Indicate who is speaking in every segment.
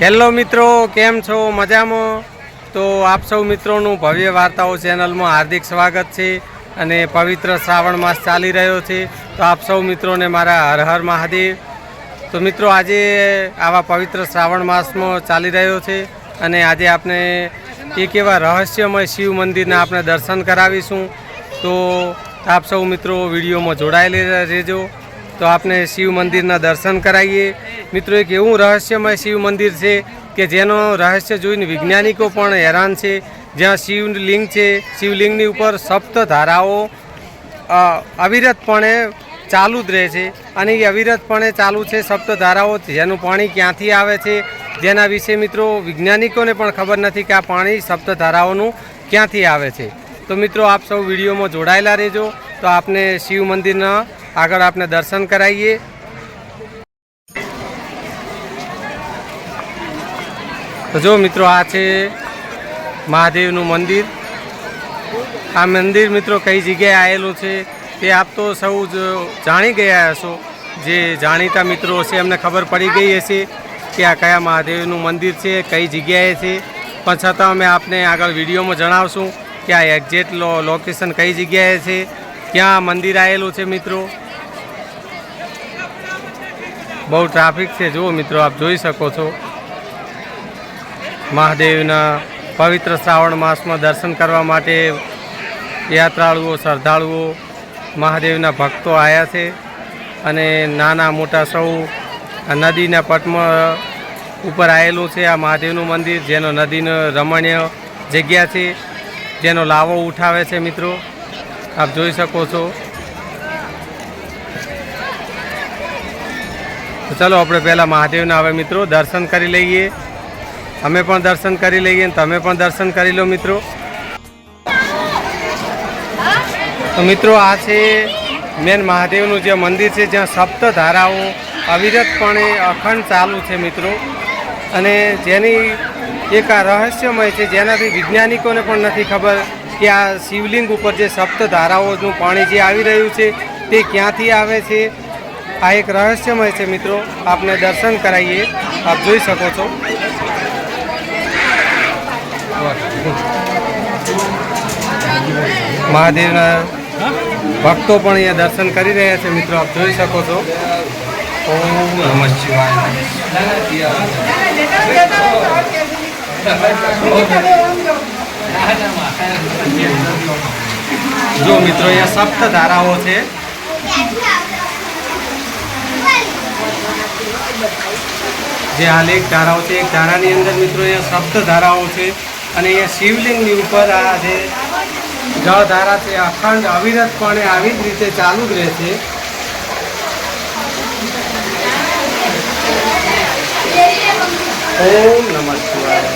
Speaker 1: Hello મિત્રો, કેમ છો? મજામાં? તો આપ સૌ મિત્રોનું ભવ્ય વાર્તાઓ ચેનલમાં હાર્દિક સ્વાગત છે અને પવિત્ર શ્રાવણ માસ ચાલી રહ્યો છે, તો આપ સૌ મિત્રોને મારા હર હર મહાદેવ। તો મિત્રો, આજે આવા પવિત્ર શ્રાવણ માસમાં ચાલી રહ્યો છે અને આજે આપણે એક એવા રહસ્યમય શિવ મંદિરના આપણે દર્શન કરાવીશું। તો આપ સૌ મિત્રો વિડીયોમાં જોડાયેલા રહેજો। તો આપને શિવ મંદિરના દર્શન કરાવીએ। મિત્રો, એક એવું રહસ્યમય શિવ મંદિર છે કે જેનો રહસ્ય જોઈને વૈજ્ઞાનિકો પણ હેરાન છે। જ્યાં શિવલિંગ છે, શિવલિંગની ઉપર સપ્ત ધારાઓ અવિરતપણે ચાલુ જ રહે છે અને એ અવિરતપણે ચાલુ છે સપ્ત ધારાઓ। જેનું પાણી ક્યાંથી આવે છે જેના વિશે મિત્રો વૈજ્ઞાનિકોને પણ ખબર નથી કે આ પાણી સપ્ત ધારાઓનું ક્યાંથી આવે છે। તો મિત્રો, આપ સૌ વિડીયોમાં જોડાયેલા રહેજો। તો આપને શિવ મંદિરના આગળ આપને દર્શન કરાવીએ। તો જો મિત્રો, આ છે મહાદેવનું મંદિર। આ મંદિર મિત્રો કઈ જગ્યાએ આવેલું છે તે આપ તો સૌ જાણી ગયા હશો। જે જાણીતા મિત્રો છે એમને ખબર પડી ગઈ હશે કે આ કયા મહાદેવનું મંદિર છે, કઈ જગ્યાએ છે, પણ છતાં અમે આપને આગળ વિડીયોમાં જણાવશું કે આ એક્ઝેક્ટ લોકેશન કઈ જગ્યાએ છે, ક્યાં મંદિર આવેલું છે। મિત્રો, બહુ ટ્રાફિક છે। જુઓ મિત્રો, આપ જોઈ શકો છો મહાદેવના પવિત્ર શ્રાવણ માસમાં દર્શન કરવા માટે યાત્રાળુઓ, શ્રદ્ધાળુઓ, મહાદેવના ભક્તો આવ્યા છે અને નાના મોટા સૌ નદીના પટમાં ઉપર આવેલું છે આ મહાદેવનું મંદિર, જેનો નદીનો રમણીય જગ્યા છે, જેનો લાવો ઉઠાવે છે। મિત્રો, આપ જોઈ શકો છો। તો ચાલો આપણે પહેલાં મહાદેવના હવે મિત્રો દર્શન કરી લઈએ। અમે પણ દર્શન કરી લઈએ અને તમે પણ દર્શન કરી લો મિત્રો। તો મિત્રો, આ છે મેન મહાદેવનું જે મંદિર છે, જ્યાં સપ્ત ધારાઓ અવિરતપણે અખંડ ચાલુ છે મિત્રો, અને જેની એક આ રહસ્યમય છે જેનાથી વૈજ્ઞાનિકોને પણ નથી ખબર કે આ શિવલિંગ ઉપર જે સપ્ત ધારાઓનું પાણી જે આવી રહ્યું છે તે ક્યાંથી આવે છે। આ એક રહસ્યમય છે મિત્રો। આપને દર્શન કરાવીએ। આપ જોઈ શકો છો મહાદેવના ભક્તો પણ અહીંયા દર્શન કરી રહ્યા છે। મિત્રો, આપ જોઈ શકો છો। ઓમ નમઃ શિવાય। જો મિત્રો, અહીંયા સપ્ત ધારાઓ છે। જે હાલ એક ધારાઓ છે, એક ધારાની અંદર મિત્રો અહીંયા સપ્ત ધારાઓ છે અને અહીંયા શિવલિંગની ઉપર આ જે જળ ધારા છે અખંડ અવિરતપણે આવી જ રીતે ચાલુ જ રહેશે। ઓમ નમઃ શિવાય।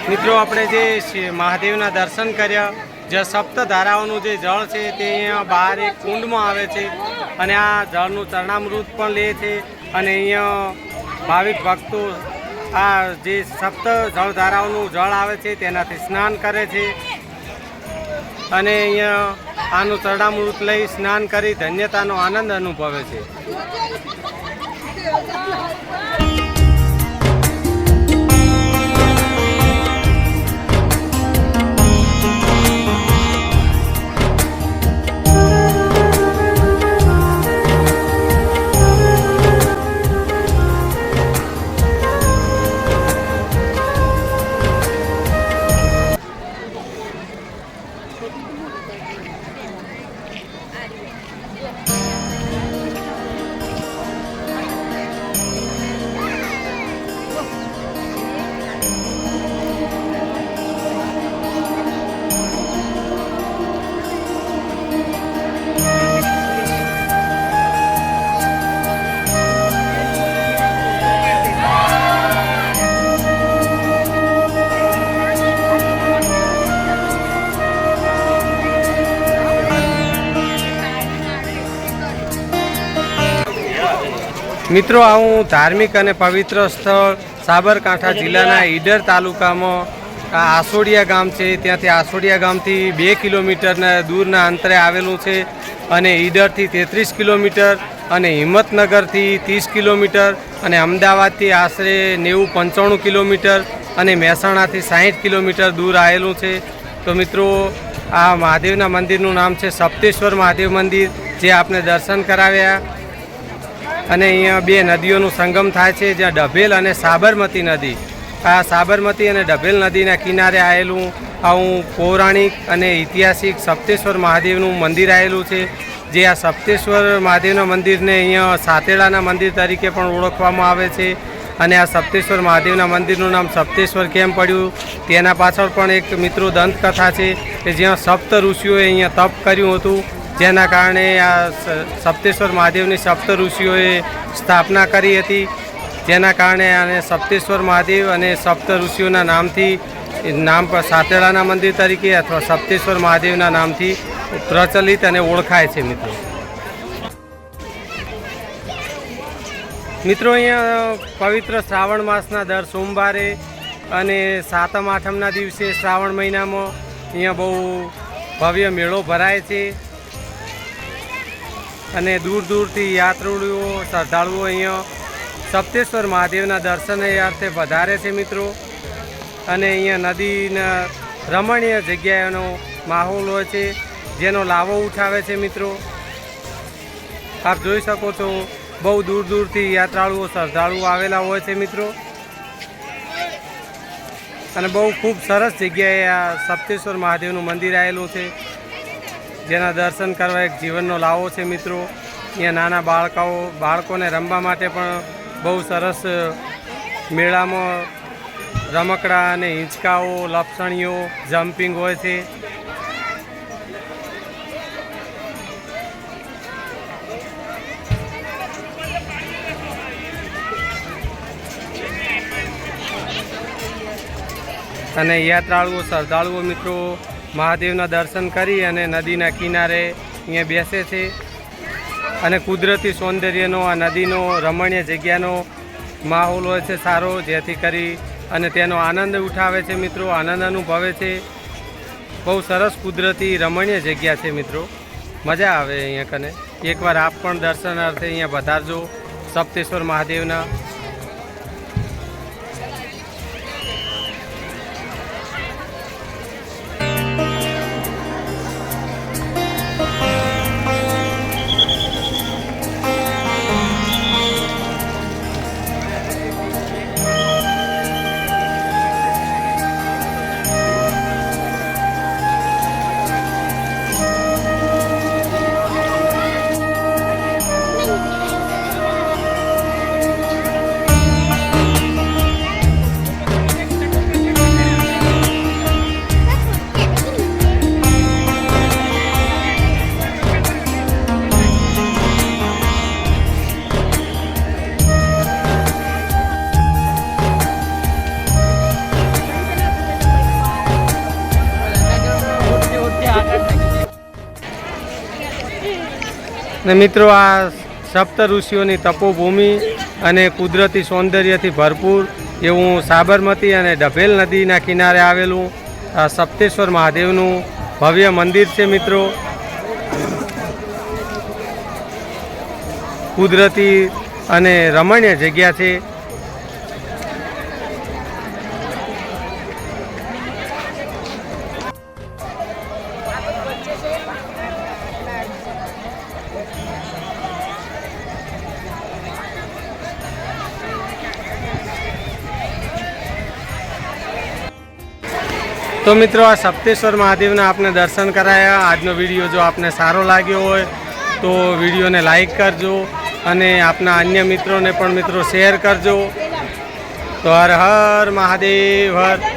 Speaker 1: મિત્રો, આપણે જે મહાદેવના દર્શન કર્યા, જે સપ્ત ધારાઓનું જે જળ છે તે અહીંયા બહાર એક કુંડમાં આવે છે અને આ જળનું ચરણામૃત પણ લે છે અને અહીંયા ભાવિક ભક્તો આ જે સપ્ત જળધારાઓનું જળ આવે છે તેનાથી સ્નાન કરે છે અને અહીંયા આનું ચરણામૃત લઈ સ્નાન કરી ધન્યતાનો આનંદ અનુભવે છે। મિત્રો આવું ધાર્મિક અને પવિત્ર સ્થળ સાબરકાંઠા જિલ્લાના ઈડર તાલુકામાં આ આસોડિયા ગામ છે. ત્યાંથી આસોડિયા ગામથી 2 કિલોમીટરના દૂરના અંતરે આવેલું છે અને ઈડરથી 33 કિલોમીટર અને હિંમતનગરથી 30 કિલોમીટર અને અમદાવાદથી આશરે 90-95 કિલોમીટર અને મહેસાણાથી 60 કિલોમીટર દૂર આવેલું છે. તો મિત્રો આ મહાદેવના મંદિરનું નામ છે સપ્તેશ્વર મહાદેવ મંદિર, જે આપણે દર્શન કરાવ્યા. અને અહીંયા 2 નદીઓનું સંગમ થાય છે, જ્યાં ડભેલ અને સાબરમતી નદી. આ સાબરમતી અને ડભેલ નદીના કિનારે આવેલું આવું પૌરાણિક અને ઐતિહાસિક સપ્તેશ્વર મહાદેવનું મંદિર આવેલું છે. જે આ સપ્તેશ્વર મહાદેવના મંદિરને અહીંયા સાતેડાના મંદિર તરીકે પણ ઓળખવામાં આવે છે. અને આ સપ્તેશ્વર મહાદેવના મંદિરનું નામ સપ્તેશ્વર કેમ પડ્યું તેના પાછળ પણ એક મિત્રો દંતકથા છે કે જ્યાં સપ્ત ઋષિઓએ અહીંયા તપ કર્યું હતું, જેના કારણે આ સપ્તેશ્વર મહાદેવની સપ્ત ઋષિઓએ સ્થાપના કરી હતી. જેના કારણે આને સપ્તેશ્વર મહાદેવ અને સપ્ત ઋષિઓના નામથી નામ પર સાતેડાના મંદિર તરીકે અથવા સપ્તેશ્વર મહાદેવના નામથી પ્રચલિત અને ઓળખાય છે. મિત્રો અહીંયા પવિત્ર શ્રાવણ માસના દર સોમવારે અને સાતમ આઠમના દિવસે શ્રાવણ મહિનામાં અહીંયા બહુ ભવ્ય મેળો ભરાય છે અને દૂર દૂરથી યાત્રાળુઓ શ્રદ્ધાળુઓ અહીંયા સપ્તેશ્વર મહાદેવના દર્શનાર્થે વધારે છે મિત્રો. અને અહીંયા નદીના રમણીય જગ્યાએનો માહોલ હોય છે, જેનો લાવો ઉઠાવે છે મિત્રો. આપ જોઈ શકો છો બહુ દૂર દૂરથી યાત્રાળુઓ શ્રદ્ધાળુઓ આવેલા હોય છે મિત્રો. અને બહુ ખૂબ સરસ જગ્યાએ આ સપ્તેશ્વર મહાદેવનું મંદિર આવેલું છે, જેના દર્શન કરવા એક જીવનનો લાવો છે મિત્રો. અહીંયા નાના બાળકોને રમવા માટે પણ બહુ સરસ મેળામાં રમકડા અને હિંચકાઓ, લપસણીઓ, જમ્પિંગ હોય છે. અને યાત્રાળુઓ શ્રદ્ધાળુઓ મિત્રો મહાદેવના દર્શન કરી અને નદીના કિનારે અહીંયા બેસે છે અને કુદરતી સૌંદર્યનો આ નદીનો રમણીય જગ્યાનો માહોલ હોય છે સારો, જેથી કરી અને તેનો આનંદ ઉઠાવે છે મિત્રો, આનંદ અનુભવે છે. બહુ સરસ કુદરતી રમણીય જગ્યા છે મિત્રો, મજા આવે અહીંયા કને. એકવાર આપ પણ દર્શનાર્થે અહીંયા વધારજો સપ્તેશ્વર મહાદેવના. ને મિત્રો આ સપ્ત ઋષિઓની તપોભૂમિ અને કુદરતી સૌંદર્યથી ભરપૂર એવું સાબરમતી અને ડભેલ નદીના કિનારે આવેલું આ સપ્તેશ્વર મહાદેવનું ભવ્ય મંદિર છે મિત્રો. કુદરતી અને રમણીય જગ્યા છે. તો મિત્રો આ સપ્તેશ્વર મહાદેવના આપને દર્શન કરાયા. આજનો વિડીયો જો આપને સારો લાગ્યો હોય તો વિડીયોને લાઈક કરજો અને આપના અન્ય મિત્રોને પણ મિત્રો શેર કરજો. તો હર હર મહાદેવ હર.